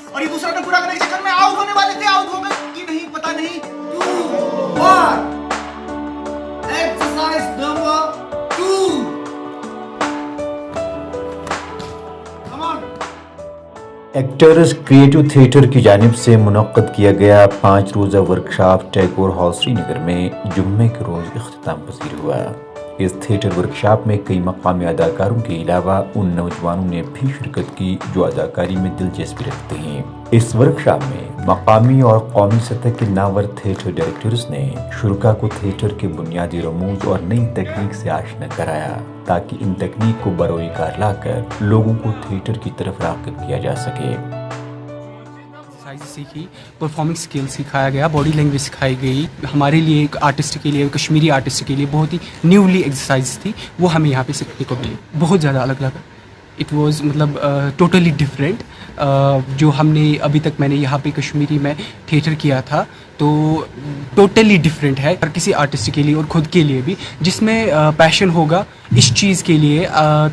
और ये दूसरा पूरा करने के चक्कर में आउट होने वाले थे, आउट हो गए कि नहीं पता नहीं। 2 1 exercise number 2 come on. Actors creative theatre की जानिब से मुनक्कद किया गया 5 रोज़ा वर्कशॉप टैगोर हॉल श्रीनगर में जुम्मे के रोज़ इख्तिताम पसीर हुआ। इस थिएटर वर्कशॉप में कई मकामी अदाकारों के अलावा उन नौजवानों ने भी शिरकत की जो अदाकारी में दिलचस्पी रखते हैं। इस वर्कशॉप में मकामी और कौमी सतह के नामवर थिएटर डायरेक्टर्स ने शुरका को थिएटर के बुनियादी रमूज और नई तकनीक से आशना कराया ताकि इन तकनीक को बरोए कार लाकर लोगों को थिएटर की तरफ राग़िब किया जा सके। सीखी, परफॉर्मिंग स्किल सिखाया गया, बॉडी लैंग्वेज सिखाई गई। हमारे लिए एक आर्टिस्ट के लिए, कश्मीरी आर्टिस्ट के लिए बहुत ही न्यूली एक्सरसाइज थी, वो हमें यहाँ पे सीखने को मिली। बहुत ज़्यादा अलग लगा। इट वाज मतलब टोटली डिफरेंट। जो हमने अभी तक मैंने यहाँ पे कश्मीरी में थिएटर किया था तो टोटली डिफरेंट है हर किसी आर्टिस्ट के लिए और ख़ुद के लिए भी। जिसमें पैशन होगा इस चीज़ के लिए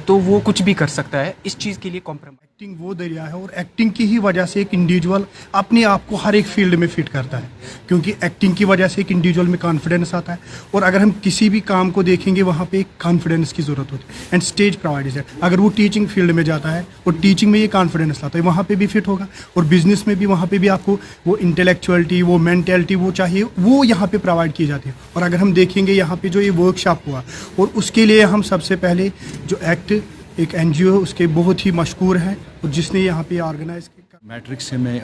तो वो कुछ भी कर सकता है। इस चीज़ के लिए कॉम्प्रोमाइज़। एक्टिंग वो दरिया है और एक्टिंग की ही वजह से एक इंडिविजुअल अपने आप को हर एक फील्ड में फिट करता है, क्योंकि एक्टिंग की वजह से एक इंडिविजुअल में कॉन्फिडेंस आता है। और अगर हम किसी भी काम को देखेंगे वहाँ पे एक कॉन्फिडेंस की ज़रूरत होती है एंड स्टेज प्रोवाइडर्स है। अगर वो टीचिंग फील्ड में जाता है और टीचिंग में ये कॉन्फिडेंस लाता है वहाँ पे भी फिट होगा, और बिजनेस में भी वहाँ पे भी आपको वो इंटेलेक्चुअलिटी, वो मेंटेलिटी वो चाहिए, वो यहाँ पे प्रोवाइड की जाती है। और अगर हम देखेंगे यहाँ पे जो ये वर्कशॉप हुआ और उसके लिए हम सबसे पहले जो एक एनजीओ उसके बहुत ही मशहूर है और जिसने यहाँ पे ऑर्गेनाइज किया। मैट्रिक्स से मैं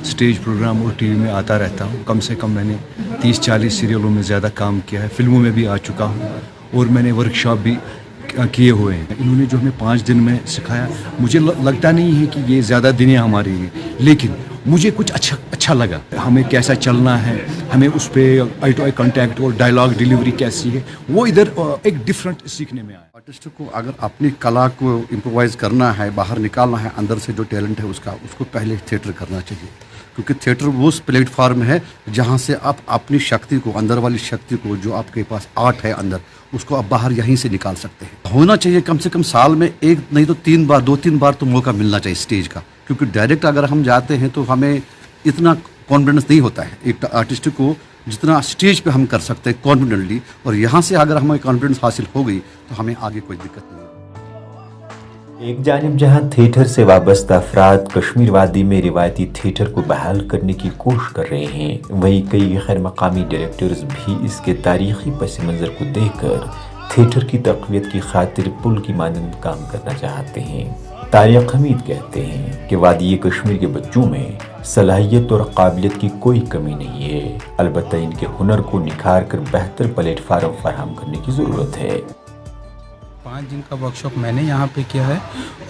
स्टेज प्रोग्राम और टीवी में आता रहता हूँ। कम से कम मैंने 30-40 सीरियलों में ज़्यादा काम किया है, फिल्मों में भी आ चुका हूँ और मैंने वर्कशॉप भी किए हुए हैं। इन्होंने जो हमें 5 दिन में सिखाया, मुझे लगता नहीं है कि ये ज़्यादा दिन है हमारे लिए, लेकिन मुझे कुछ अच्छा लगा। हमें कैसा चलना है, हमें उस पर आई टू आई कॉन्टैक्ट और डायलॉग डिलीवरी कैसी है, वो इधर एक डिफरेंट सीखने में आया। आर्टिस्ट को अगर अपनी कला को इम्प्रोवाइज़ करना है, बाहर निकालना है, अंदर से जो टैलेंट है उसको पहले थिएटर करना चाहिए, क्योंकि थिएटर वो प्लेटफार्म है जहाँ से आप अपनी शक्ति को, अंदर वाली शक्ति को, जो आपके पास आर्ट है अंदर, उसको आप बाहर यहीं से निकाल सकते हैं। होना चाहिए कम से कम साल में 1 नहीं तो 3 बार, 2-3 बार तो मौका मिलना चाहिए स्टेज का, क्योंकि डायरेक्ट अगर हम जाते हैं तो हमें इतना कॉन्फिडेंस नहीं होता है एक आर्टिस्ट को जितना स्टेज पे हम कर सकते हैं कॉन्फिडेंटली। और यहाँ से अगर हमें कॉन्फिडेंस हासिल हो गई तो हमें आगे कोई दिक्कत नहीं है। एक जानिब जहां थिएटर से वाबस्ता अफराद कश्मीर वादी में रिवायती थिएटर को बहाल करने की कोशिश कर रहे हैं, वहीं कई गैर मकामी डायरेक्टर्स भी इसके तारीखी पस मंज़र को देखकर थिएटर की तक़वियत की खातिर पुल की मानंद काम करना चाहते हैं। तारिक हमीद कहते हैं कि वादी कश्मीर के बच्चों में सलाहियत और काबिलियत की कोई कमी नहीं है, अलबत्ता इनके हुनर को निखार कर बेहतर प्लेटफार्म फराहम करने की ज़रूरत है। 5 दिन का वर्कशॉप मैंने यहाँ पे किया है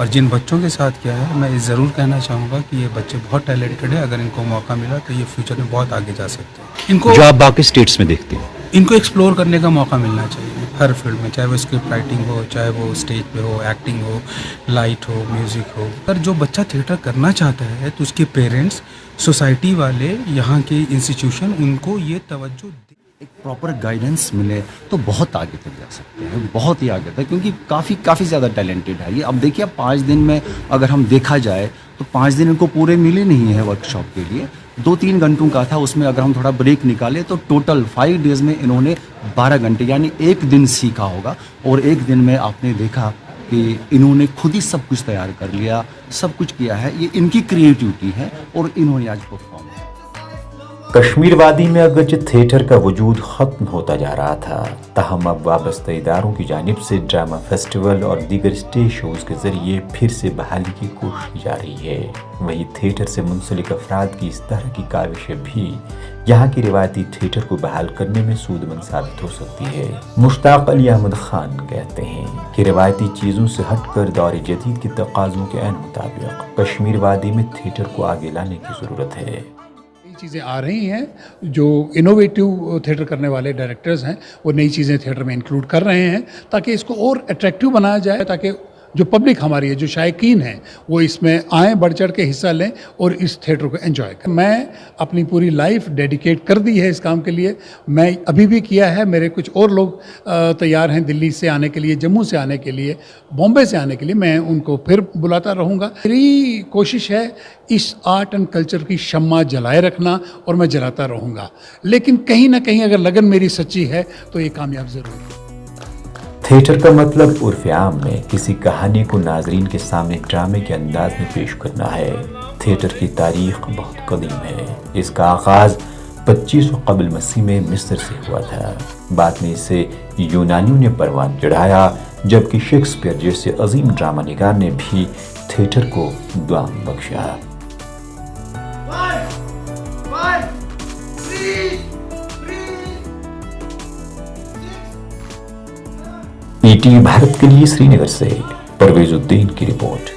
और जिन बच्चों के साथ किया है मैं ज़रूर कहना चाहूँगा कि ये बच्चे बहुत टैलेंटेड है। अगर इनको मौका मिला तो ये फ्यूचर में बहुत आगे जा सकते हैं। इनको जो आप बाकी स्टेट्स में देखते हैं, इनको एक्सप्लोर करने का मौका मिलना चाहिए हर फील्ड में, चाहे वो स्क्रिप्ट राइटिंग हो, चाहे वो स्टेज पे हो, एक्टिंग हो, लाइट हो, म्यूज़िक हो। अगर जो बच्चा थिएटर करना चाहता है तो उसके पेरेंट्स, सोसाइटी वाले, यहाँ के इंस्टीट्यूशन उनको ये तवज्जो एक प्रॉपर गाइडेंस मिले तो बहुत आगे तक जा सकते हैं, बहुत ही आगे तक, क्योंकि काफ़ी ज़्यादा टैलेंटेड है ये। अब देखिए 5 दिन में अगर हम देखा जाए तो 5 दिन इनको पूरे मिले नहीं है वर्कशॉप के लिए, 2-3 घंटों का था। उसमें अगर हम थोड़ा ब्रेक निकाले तो टोटल 5 डेज़ में इन्होंने 12 घंटे यानी 1 दिन सीखा होगा। और 1 दिन में आपने देखा कि इन्होंने खुद ही सब कुछ तैयार कर लिया, सब कुछ किया है। ये इनकी क्रिएटिविटी है और इन्होंने आज परफॉर्म किया। कश्मीर वादी में अगरचे थिएटर का वजूद ख़त्म होता जा रहा था, ताहम अब वाबस्ता इदारों की जानिब से ड्रामा फेस्टिवल और दीगर स्टेज शोज़ के ज़रिए फिर से बहाली की कोशिश की जा रही है। वहीं थिएटर से मुंसलिक अफराद की इस तरह की काविशें भी यहाँ की रिवायती थिएटर को बहाल करने में सूदमंद साबित हो सकती है। मुश्ताक अली अहमद खान कहते हैं कि रिवायती चीज़ों से हटकर दौर जदीद के तकाज़ों के ऐन मुताबिक कश्मीर वादी में थिएटर को आगे लाने की ज़रूरत है। चीज़ें आ रही हैं, जो इनोवेटिव थिएटर करने वाले डायरेक्टर्स हैं वो नई चीज़ें थिएटर में इंक्लूड कर रहे हैं ताकि इसको और अट्रैक्टिव बनाया जाए, ताकि जो पब्लिक हमारी है, जो शायकीन हैं, वो इसमें आएँ, बढ़ चढ़ के हिस्सा लें और इस थिएटर को एंजॉय करें। मैं अपनी पूरी लाइफ डेडिकेट कर दी है इस काम के लिए। मैं अभी भी किया है, मेरे कुछ और लोग तैयार हैं दिल्ली से आने के लिए, जम्मू से आने के लिए, बॉम्बे से आने के लिए। मैं उनको फिर बुलाता रहूँगा। मेरी कोशिश है इस आर्ट एंड कल्चर की शम्मा जलाए रखना, और मैं जलाता रहूँगा। लेकिन कहीं ना कहीं अगर लगन मेरी सच्ची है तो ये कामयाब ज़रूर है। थिएटर का मतलब उर्फ आम में किसी कहानी को नाजरीन के सामने ड्रामे के अंदाज में पेश करना है। थिएटर की तारीख बहुत कदीम है। इसका आगाज 2500 कबल मसीह में मिस्र से हुआ था। बाद में इसे यूनानियों ने परवान चढ़ाया, जबकि शेक्सपियर जैसे अजीम ड्रामा निगार ने भी थिएटर को दुआम बख्शा। 5 4 3 ईटीवी भारत के लिए श्रीनगर से परवेजुद्दीन की रिपोर्ट।